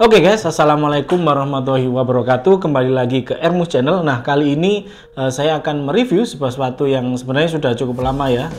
Oke guys, assalamualaikum warahmatullahi wabarakatuh. Kembali lagi ke Ermus Channel. Nah, kali ini saya akan mereview sebuah sepatu yang sebenarnya sudah cukup lama ya.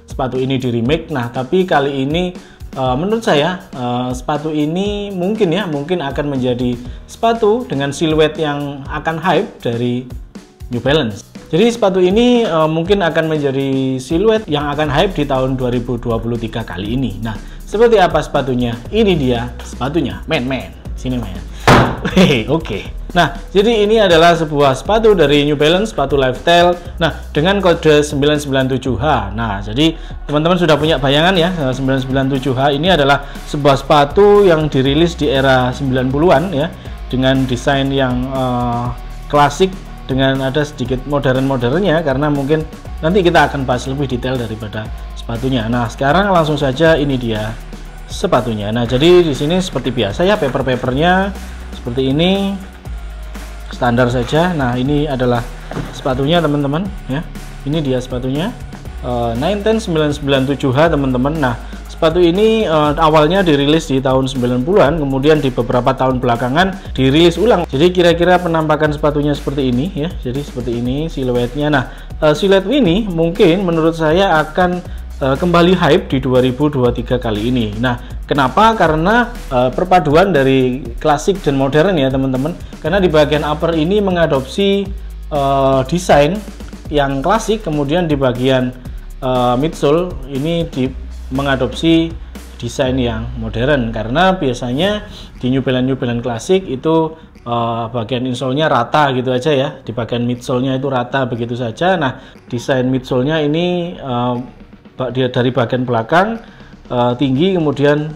Sepatu ini di remake. Nah, tapi kali ini menurut saya sepatu ini mungkin akan menjadi sepatu dengan siluet yang akan hype dari New Balance. Jadi sepatu ini mungkin akan menjadi siluet yang akan hype di tahun 2023 kali ini. Nah, seperti apa sepatunya? Ini dia sepatunya, men. Sini men. Oke. Nah, jadi ini adalah sebuah sepatu dari New Balance, sepatu lifestyle. Nah, dengan kode 997H. Nah, jadi teman-teman sudah punya bayangan ya, 997H ini adalah sebuah sepatu yang dirilis di era 90-an ya, dengan desain yang klasik dengan ada sedikit modern-modernnya, karena mungkin nanti kita akan bahas lebih detail daripada sepatunya. Nah, sekarang langsung saja ini dia sepatunya. Nah, jadi di sini seperti biasa ya, papernya seperti ini, standar saja. Nah, ini adalah sepatunya teman-teman ya. Ini dia sepatunya 910 997H teman-teman. Nah, sepatu ini awalnya dirilis di tahun 90-an, kemudian di beberapa tahun belakangan dirilis ulang. Jadi kira-kira penampakan sepatunya seperti ini ya. Jadi seperti ini siluetnya. Nah, siluet ini mungkin menurut saya akan kembali hype di 2023 kali ini. Nah, kenapa? Karena perpaduan dari klasik dan modern ya teman-teman. Karena di bagian upper ini mengadopsi desain yang klasik, kemudian di bagian midsole ini mengadopsi desain yang modern. Karena biasanya di New Balance klasik itu bagian insole-nya rata gitu aja ya. Di bagian midsole-nya itu rata begitu saja. Nah, desain midsole-nya ini dia dari bagian belakang tinggi, kemudian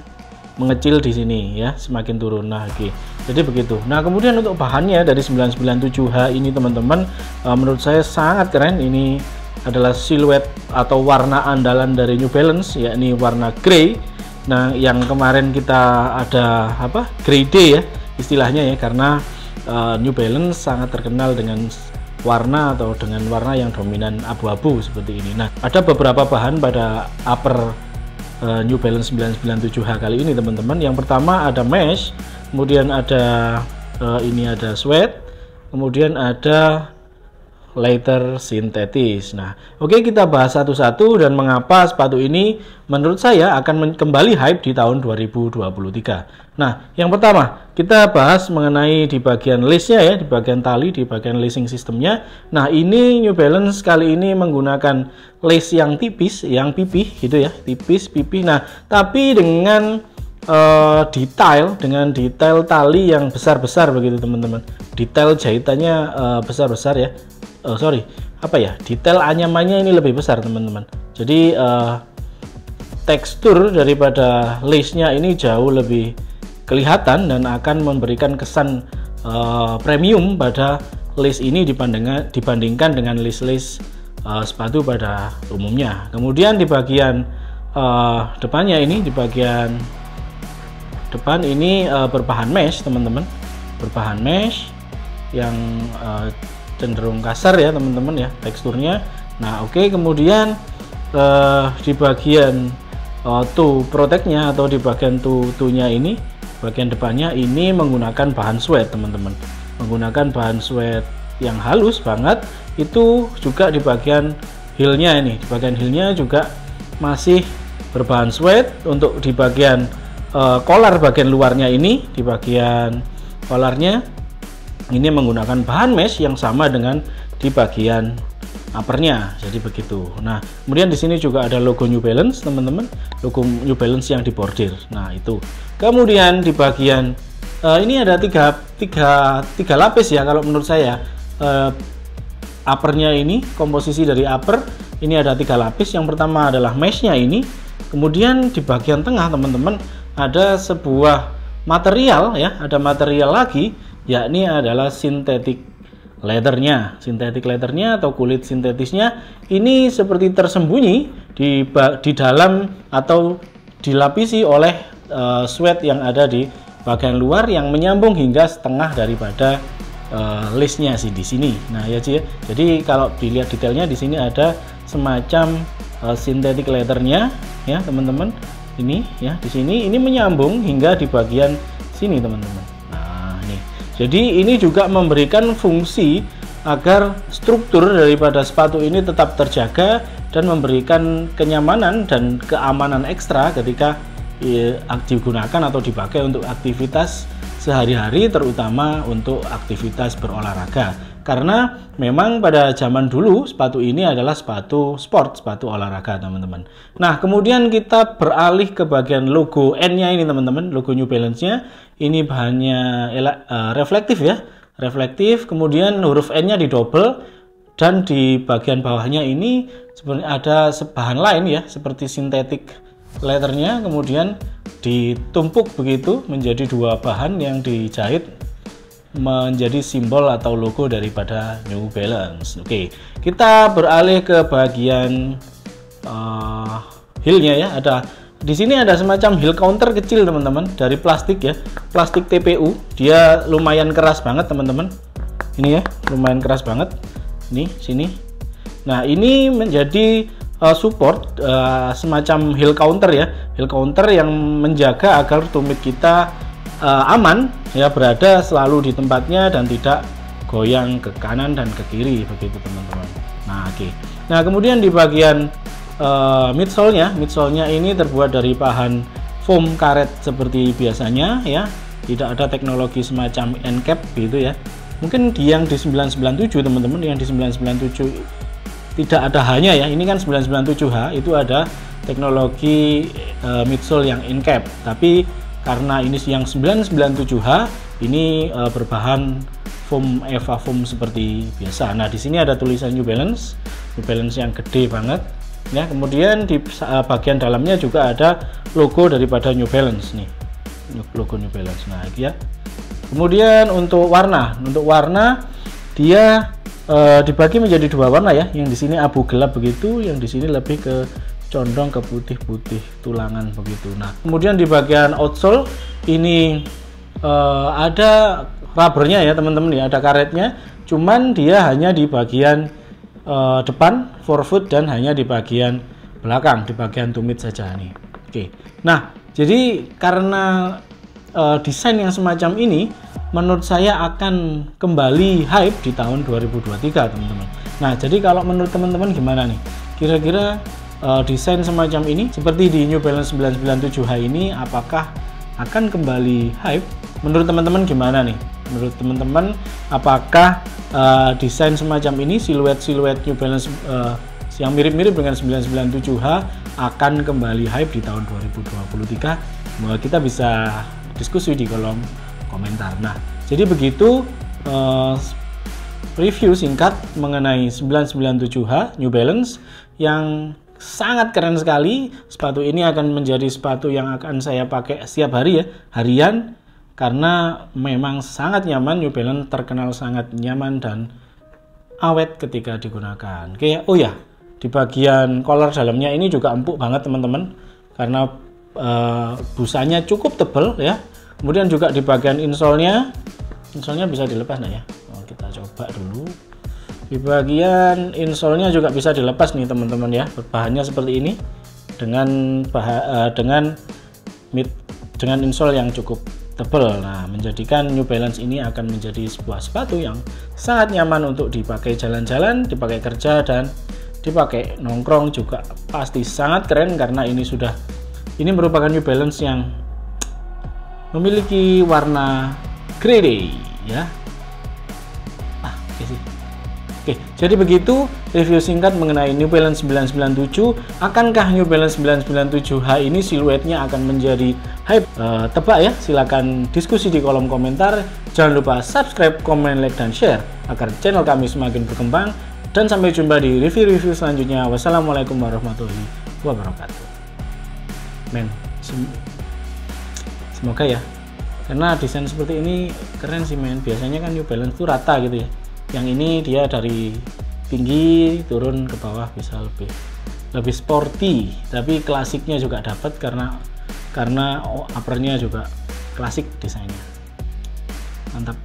mengecil di sini ya, semakin turun. Nah, oke. Jadi begitu. Nah, kemudian untuk bahannya dari 997H ini teman-teman, menurut saya sangat keren. Ini adalah siluet atau warna andalan dari New Balance, yakni warna grey. Nah, yang kemarin kita ada grey day ya istilahnya ya, karena New Balance sangat terkenal dengan warna atau dengan warna yang dominan abu-abu seperti ini. Nah, ada beberapa bahan pada upper New Balance 997H kali ini teman-teman. Yang pertama ada mesh, kemudian ada ini ada suede, kemudian ada leather sintetis. Nah, oke, kita bahas satu-satu dan mengapa sepatu ini menurut saya akan kembali hype di tahun 2023. Nah, yang pertama kita bahas mengenai di bagian lace-nya ya, di bagian tali, di bagian lacing sistemnya. Nah, ini New Balance kali ini menggunakan lace yang tipis, yang pipih gitu ya, tipis pipih. Nah, tapi dengan detail tali yang besar-besar begitu teman-teman. Detail jahitannya besar-besar ya. Detail anyamannya ini lebih besar teman-teman. Jadi tekstur daripada lace-nya ini jauh lebih kelihatan dan akan memberikan kesan premium pada lace ini dibandingkan dengan lace-lace sepatu pada umumnya. Kemudian di bagian depannya ini, di bagian depan ini berbahan mesh teman-teman, berbahan mesh yang cenderung kasar ya teman-teman ya teksturnya. Nah, oke, kemudian di bagian toe protectnya atau di bagian toe-nya ini, bagian depannya ini menggunakan bahan suede teman-teman, menggunakan bahan suede yang halus banget. Itu juga di bagian heel-nya ini, di bagian heel-nya juga masih berbahan suede. Untuk di bagian collar bagian luarnya ini, di bagian collarnya ini menggunakan bahan mesh yang sama dengan di bagian uppernya. Jadi begitu. Nah, kemudian di sini juga ada logo New Balance teman-teman, logo New Balance yang di bordir. Nah, itu. Kemudian di bagian ini ada tiga lapis ya kalau menurut saya. Uppernya ini, komposisi dari upper ini ada 3 lapis. Yang pertama adalah meshnya ini. Kemudian di bagian tengah teman-teman ada sebuah material ya, ada material lagi, yakni adalah sintetik leathernya. Sintetik leathernya atau kulit sintetisnya ini seperti tersembunyi di dalam atau dilapisi oleh suede yang ada di bagian luar yang menyambung hingga setengah daripada lace-nya sih di sini. Nah ya Ci, jadi kalau dilihat detailnya di sini ada semacam sintetik leathernya ya teman-teman. Ini ya di sini ini menyambung hingga di bagian sini teman-teman. Nah ini, jadi ini juga memberikan fungsi agar struktur daripada sepatu ini tetap terjaga dan memberikan kenyamanan dan keamanan ekstra ketika digunakan atau dipakai untuk aktivitas sehari-hari, terutama untuk aktivitas berolahraga. Karena memang pada zaman dulu sepatu ini adalah sepatu sport, sepatu olahraga teman-teman. Nah kemudian kita beralih ke bagian logo N-nya ini teman-teman, logo New Balance-nya ini bahannya reflektif ya, reflektif. Kemudian huruf N-nya didouble dan di bagian bawahnya ini sebenarnya ada bahan lain ya, seperti sintetik letternya, kemudian ditumpuk begitu menjadi dua bahan yang dijahit menjadi simbol atau logo daripada New Balance. Oke, kita beralih ke bagian heel-nya ya. Di sini ada semacam heel counter kecil teman-teman, dari plastik ya, plastik TPU. Dia lumayan keras banget teman-teman. Ini ya, lumayan keras banget. Ini sini. Nah ini menjadi support semacam heel counter ya, heel counter yang menjaga agar tumit kita aman ya, berada selalu di tempatnya dan tidak goyang ke kanan dan ke kiri begitu teman-teman. Nah oke. Nah kemudian di bagian midsole-nya ini terbuat dari bahan foam karet seperti biasanya ya, tidak ada teknologi semacam end cap gitu ya. Mungkin yang di 997 teman-teman, yang di 997 tidak ada H-nya ya, ini kan 997H itu ada teknologi midsole yang end cap, tapi karena ini yang 997H ini berbahan foam Eva foam seperti biasa. Nah di sini ada tulisan New Balance yang gede banget ya. Kemudian di bagian dalamnya juga ada logo daripada New Balance nih, logo New Balance. Nah ini ya. Kemudian untuk warna dia dibagi menjadi dua warna ya, yang di sini abu gelap begitu, yang di sini lebih ke condong ke putih-putih tulangan begitu. Nah kemudian di bagian outsole ini ada rubbernya ya teman-teman ya, ada karetnya, cuman dia hanya di bagian depan forefoot dan hanya di bagian belakang, di bagian tumit saja nih. Oke. Nah jadi karena desain yang semacam ini menurut saya akan kembali hype di tahun 2023 teman-teman. Nah jadi kalau menurut teman-teman gimana nih, kira-kira desain semacam ini seperti di New Balance 997H ini apakah akan kembali hype? Menurut teman-teman gimana nih? Menurut teman-teman apakah desain semacam ini, siluet New Balance yang mirip-mirip dengan 997H akan kembali hype di tahun 2023? Semoga kita bisa diskusi di kolom komentar. Nah jadi begitu review singkat mengenai 997H New Balance yang sangat keren sekali. Sepatu ini akan menjadi sepatu yang akan saya pakai setiap hari ya, harian, karena memang sangat nyaman. New Balance terkenal sangat nyaman dan awet ketika digunakan. Oke, oh ya, di bagian collar dalamnya ini juga empuk banget teman-teman, karena busanya cukup tebal ya. Kemudian juga di bagian insole-nya bisa dilepas nah ya. Oh, kita coba dulu. Di bagian insole-nya juga bisa dilepas nih teman-teman ya. Bahannya seperti ini dengan insole yang cukup tebal. Nah, menjadikan New Balance ini akan menjadi sebuah sepatu yang sangat nyaman untuk dipakai jalan-jalan, dipakai kerja, dan dipakai nongkrong juga pasti sangat keren, karena ini merupakan New Balance yang memiliki warna grey ya. Oke, jadi begitu review singkat mengenai New Balance 997. Akankah New Balance 997H ini siluetnya akan menjadi hype? Tebak ya, silakan diskusi di kolom komentar. Jangan lupa subscribe, komen, like, dan share agar channel kami semakin berkembang. Dan sampai jumpa di review-review selanjutnya. Wassalamualaikum warahmatullahi wabarakatuh. Semoga ya, karena desain seperti ini keren sih men. Biasanya kan New Balance itu rata gitu ya, yang ini dia dari tinggi turun ke bawah bisa lebih sporty, tapi klasiknya juga dapat karena uppernya juga klasik desainnya. Mantap.